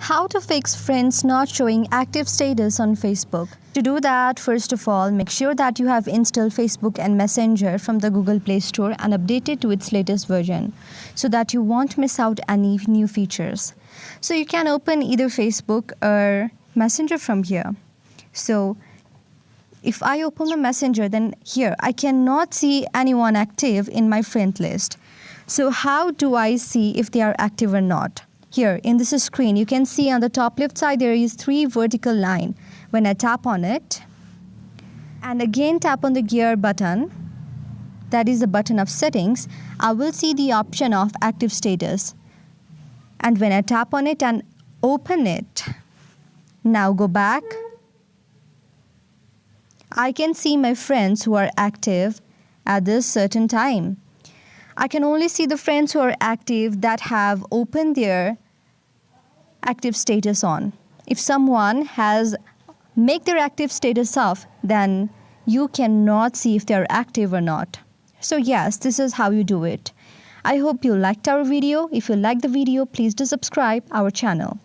How to fix friends not showing active status on Facebook. To do that, first of all, make sure that you have installed Facebook and Messenger from the Google Play Store and update it to its latest version so that you won't miss out any new features. So you can open either Facebook or Messenger from here. So if I open my Messenger, then here I cannot see anyone active in my friend list. So how do I see if they are active or not? Here in this screen, you can see on the top left side there is 3 vertical line. When I tap on it and again tap on the gear button, that is the button of settings, I will see the option of active status. And when I tap on it and open it, now go back, I can see my friends who are active at this certain time. I can only see the friends who are active that have opened their active status on. If someone has make their active status off, then you cannot see if they are active or not. So yes, this is how you do it. I hope you liked our video. If you liked the video, please do subscribe our channel.